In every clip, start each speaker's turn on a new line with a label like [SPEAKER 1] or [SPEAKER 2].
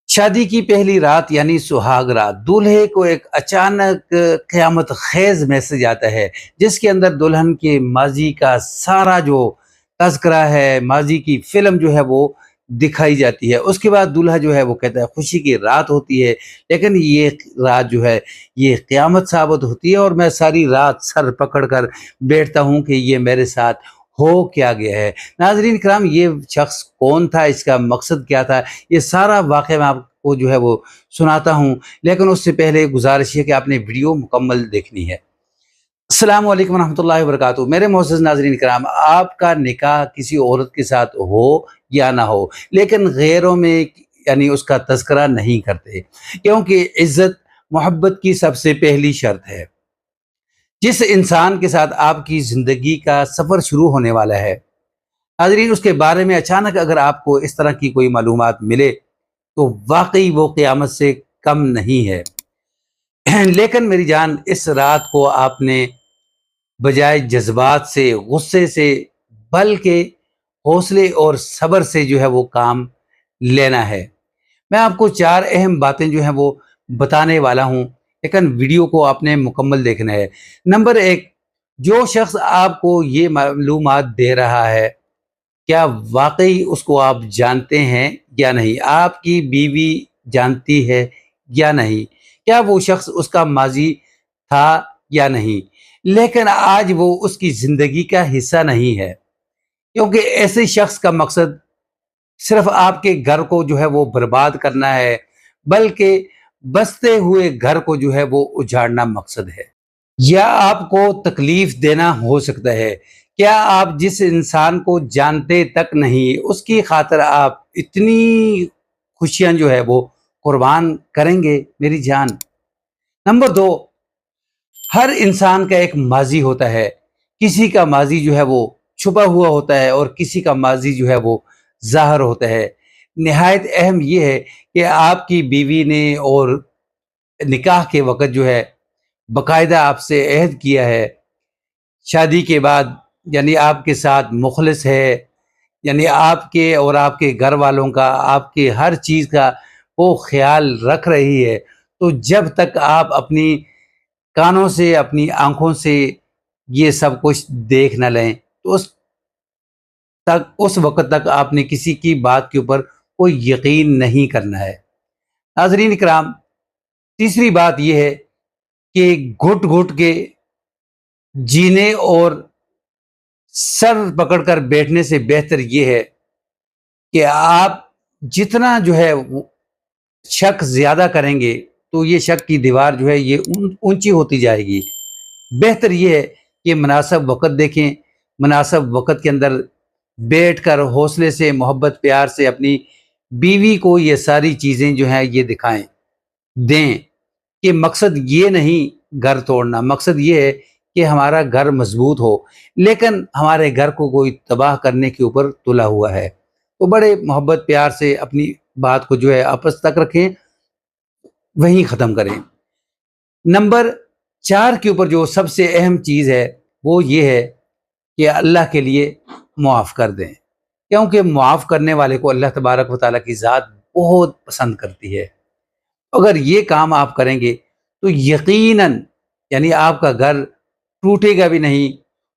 [SPEAKER 1] शादी की पहली रात यानी सुहाग रात, दूल्हे को एक अचानक क़यामत ख़ेज़ मैसेज आता है, जिसके अंदर दुल्हन के माज़ी का सारा जो तज़किरा है, माज़ी की फ़िल्म जो है वो दिखाई जाती है। उसके बाद दूल्हा जो है वो कहता है खुशी की रात होती है, लेकिन ये रात जो है ये क़यामत साबित होती है और मैं सारी रात सर पकड़ कर बैठता हूँ कि ये मेरे साथ हो क्या गया है। नाज़रीन किराम, ये शख्स कौन था, इसका मकसद क्या था, ये सारा वाक़या मैं आपको जो है वो सुनाता हूँ, लेकिन उससे पहले गुज़ारिश है कि आपने वीडियो मुकम्मल देखनी है। अस्सलामु अलैकुम रहमतुल्लाहि व बरकातुहू। मेरे मोअज़्ज़ज़ नाज़रीन किराम, आपका निकाह किसी औरत के साथ हो या ना हो, लेकिन गैरों में यानी उसका तज़किरा नहीं करते, क्योंकि इज़्ज़त मोहब्बत की सबसे पहली शर्त है। जिस इंसान के साथ आपकी ज़िंदगी का सफ़र शुरू होने वाला है, नाज़रीन उसके बारे में अचानक अगर आपको इस तरह की कोई मालूमात मिले तो वाकई वो क़यामत से कम नहीं है। लेकिन मेरी जान, इस रात को आपने बजाय जज्बात से, गुस्से से, बल्कि हौसले और सब्र से जो है वो काम लेना है। मैं आपको 4 अहम बातें जो हैं वो बताने वाला हूँ, लेकिन वीडियो को आपने मुकम्मल देखना है। नंबर 1, जो शख्स आपको ये मालूमात दे रहा है, क्या वाक़ई उसको आप जानते हैं या नहीं? आपकी बीवी जानती है या नहीं? क्या वो शख्स उसका माज़ी था या नहीं? लेकिन आज वो उसकी ज़िंदगी का हिस्सा नहीं है, क्योंकि ऐसे शख्स का मकसद सिर्फ आपके घर को जो है वो बर्बाद करना है, बल्कि बसते हुए घर को जो है वो उजाड़ना मकसद है, या आपको तकलीफ देना हो सकता है। क्या आप जिस इंसान को जानते तक नहीं, उसकी खातिर आप इतनी खुशियां जो है वो कुर्बान करेंगे मेरी जान? नंबर 2, हर इंसान का एक माजी होता है। किसी का माजी जो है वो छुपा हुआ होता है और किसी का माजी जो है वो ज़ाहिर होता है। निहायत अहम ये है कि आपकी बीवी ने और निकाह के वक़्त जो है बाकायदा आपसे अहद किया है, शादी के बाद यानी आपके साथ मुखलिस है, यानी आपके और आपके घर वालों का, आपके हर चीज़ का वो ख़्याल रख रही है। तो जब तक आप अपनी कानों से, अपनी आँखों से ये सब कुछ देख न लें, तो उस वक़्त तक आपने किसी की बात के ऊपर कोई यकीन नहीं करना है। नाज़रीन इकराम, तीसरी बात ये है कि घुट-घुट के जीने और सर पकड़कर बैठने से बेहतर ये है कि आप जितना जो है वो शक ज़्यादा करेंगे, तो ये शक की दीवार जो है ये ऊंची होती जाएगी। बेहतर ये है कि मुनासिब वक़्त देखें, मुनासिब वक़्त के अंदर बैठकर हौसले से, मोहब्बत प्यार से अपनी बीवी को ये सारी चीज़ें जो हैं ये दिखाएं, दें कि मकसद ये नहीं घर तोड़ना, मकसद ये है कि हमारा घर मजबूत हो, लेकिन हमारे घर को कोई तबाह करने के ऊपर तुला हुआ है। तो बड़े मोहब्बत प्यार से अपनी बात को जो है आपस तक रखें, वहीं ख़त्म करें। नंबर 4 के ऊपर जो सबसे अहम चीज़ है वो ये है कि अल्लाह के लिए मुआफ़ कर दें, क्योंकि मुआफ़ करने वाले को अल्लाह तबारक व तआला की ज़ात बहुत पसंद करती है। अगर ये काम आप करेंगे तो यकीनन यानी आपका घर टूटेगा भी नहीं,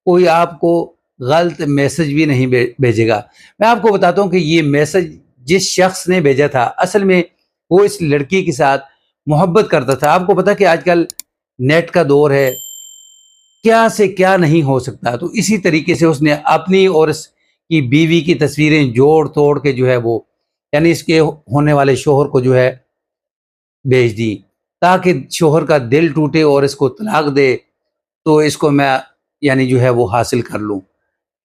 [SPEAKER 1] कोई आपको गलत मैसेज भी नहीं भेजेगा। मैं आपको बताता हूँ कि ये मैसेज जिस शख्स ने भेजा था, असल में वो इस लड़की के साथ मोहब्बत करता था। आपको पता कि आजकल नेट का दौर है, क्या से क्या नहीं हो सकता। तो इसी तरीके से उसने अपनी और इसकी बीवी की तस्वीरें जोड़ तोड़ के जो है वो यानी इसके होने वाले शोहर को जो है भेज दी, ताकि शोहर का दिल टूटे और इसको तलाक दे, तो इसको मैं यानी जो है वो हासिल कर लूँ।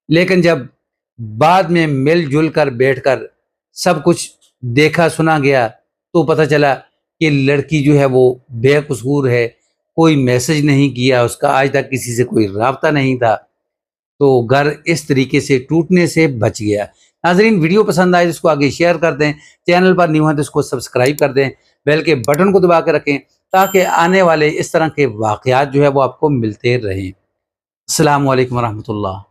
[SPEAKER 1] लेकिन जब बाद में मिलजुल कर बैठकर सब कुछ देखा सुना गया, तो पता चला कि लड़की जो है वो बेकसूर है, कोई मैसेज नहीं किया उसका, आज तक किसी से कोई राब्ता नहीं था, तो घर इस तरीके से टूटने से बच गया। नाज़रीन, वीडियो पसंद आए तो इसको आगे शेयर कर दें, चैनल पर न्यू हैं तो इसको सब्सक्राइब कर दें, बेल के बटन को दबा के रखें, ताकि आने वाले इस तरह के वाक़यात जो है वो आपको मिलते रहें। अस्सलामु अलैकुम रहमतुल्लाह।